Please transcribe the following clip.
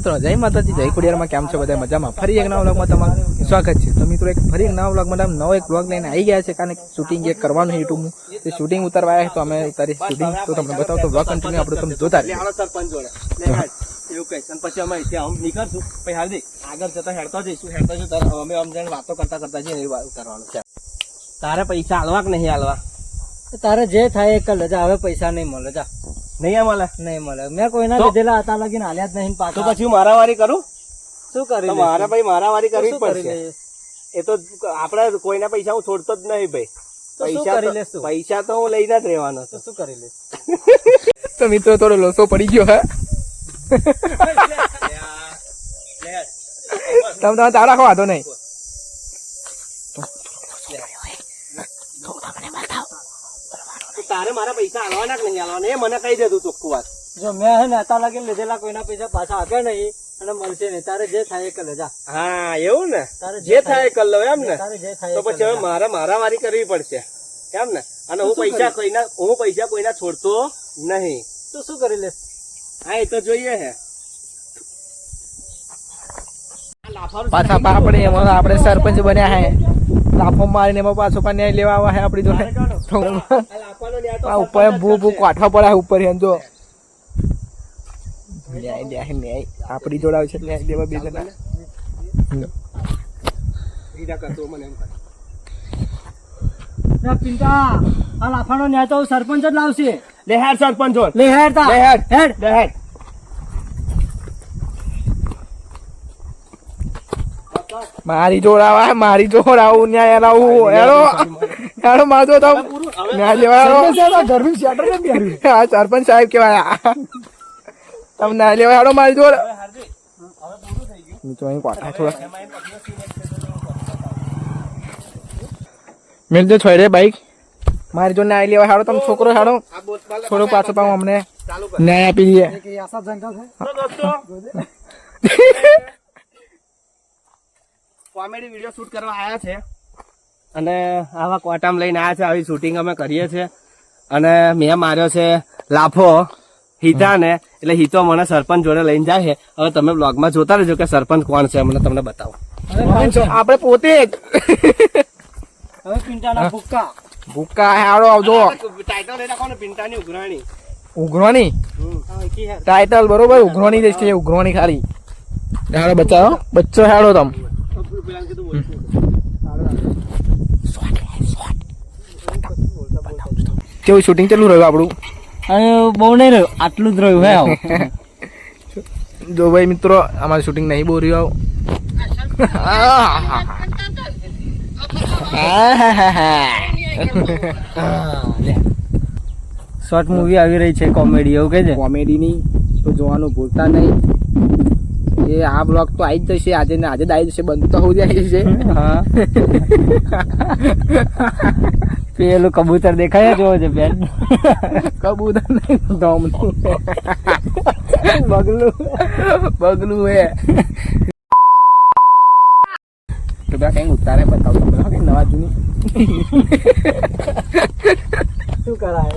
મિત્રો જય માતાજી જય ખોડિયારમાં કેમ છો બધા મજામાં ફરી એક નવા વ્લોગમાં તમારું સ્વાગત છે તો મિત્રો એક ફરી એક નવા વ્લોગમાં નવો એક વ્લોગ લઈને આવી ગયા છે કારણ કે શૂટિંગ એક કરવાનું છે યુટ્યુબનું તે શૂટિંગ ઉતારવા આવ્યા તો અમે ઉતારી શૂટિંગ તો તમને બતાવો તો વ્લોગ કન્ટિન્યુ આપણે તમે જોતા રહેજો સરપંચ જોડે એવું કઈ અને પછી અમે ત્યાં નીકળશું પછી હાર્દિક આગળ જતા હેડતા જઈશું અમે આમ જઈને વાતો કરતા જઈને ઉતારવાનું છે તારે પૈસા હાલવા કે નહીં હાલવા તારે જે થાય એ કર લેજા હવે પૈસા નહીં મળે જા નહીં મળે નહીં મળે મેં કોઈના લીધેલા હતા લગીને હાલ્યા જ નહીં તો પાછા પછી હું મારાવારી કરું શું કરી મારા ભાઈ મારાવારી કરવી જ શું કરી પડશે લઈશ? એ તો આપડે કોઈના પૈસા હું છોડતો જ નહીં ભાઈ તો શું પૈસા કરી લેશું? પૈસા તો હું લઈને જ રહેવાનો તો શું કરી લઈશ? તો મિત્રો થોડો લોસો પડી ગયો હે તમે તાવ રાખો વાંધો નહીં તારે મારા પૈસા હાલવાના કે નહીં હાલવાના એ મને કહી દે તું ચોખ્ખું વાત જો મેં હે ને હતા લગીને લીધેલા કોઈના પૈસા પાછા આપ્યા નહીં અને મળશે નહીં તારે જે થાય એ કર લેજા હા એવું ને તારે જે થાય એ કર લો એમ ને તારે જે થાય તો એ કર પછી હવે લેજા. મારાવારી કરવી પડશે એમ ને અને હું પૈસા કોઈના છોડતો નહીં તું શું કરી લેશ? હા એ તો જોઈએ હે પાછા આપણે એમાં આપણે સરપંચ બન્યા હે લાફો મારીને એમાં પાછો પણ ન્યાય લેવા આવ્યા હે આપણી જોડે આ ઉપર ભૂ કાઠવા પડે ઉપર એમ જો ન્યાય આપણી જોડે આવશે ન્યાય દેવા બે જણા ના પિંટા આ લાફાનો ન્યાય તો સરપંચ જ લાવશે. લે હેડ સરપંચ જોડ લે હેડ તા. લે હેડ હેડ. લે હેડ મારી જોડ આવા મારી જોડ આવું ન્યાય લાવું હેડો મારજો તમ ન્યાય લેવા હા સરપંચ સાહેબ કેવાય તમે ન્યાય લેવા હેડો મારી જોડ મિત્રો અહીં કાઠા થોડા મિલજો છોડે બાઈક મારી જો ન્યાય લેવા હેડો તમે છોકરો હેડો થોડો પાછો પાછું અમને ન્યાય આપી દઈએ કોમેડી વિડીયો શૂટ કરવા આવ્યા છે અને આવા ક્વાટામ લઈને આવ્યા છે આવી શૂટિંગ અમે કરીએ છીએ અને મેં માર્યો છે લાફો હિતાને એટલે હિતો મને સરપંચ જોડે લઈને જાય છે હવે તમે બ્લોગમાં જોતા રહેજો કે સરપંચ કોણ છે મને તમને બતાવો આપણે પોતે જ હવે પિંટાના ભૂક્કા ભૂકા હેડો આવજો ટાઈટલ લઈ રાખો ને પિંટાની ઉઘરાણી ઉઘરોની હા, કી હેડ. ટાઇટલ બરોબર ઉઘરોની જ છે ઉઘરોની ખાલી હેડો બચ્ચા બચ્ચો હેડો તમ કેવું શૂટિંગ ચાલુ રહ્યું આપણું હવે બહુ નહીં રહ્યું આટલું જ રહ્યું હે હવે. જો ભાઈ મિત્રો અમારું શૂટિંગ નહીં બહુ રહ્યું શોર્ટ મૂવી આવી રહી છે કોમેડી એવું કે છે કોમેડીની તો જોવાનું ભૂલતા નહીં એ આ બ્લોગ તો આવી જ જશે આજે ને આજે જ આવી જશે બંધ તો હોઈ જાય છે હા પેલું કબૂતર દેખાય જોવો છે બેન કબૂતર નહીં ડોમનું બગલું બગલું હે તો બે કઈ ઉતારે બતાવું કઈ નવા જૂની શું કરાય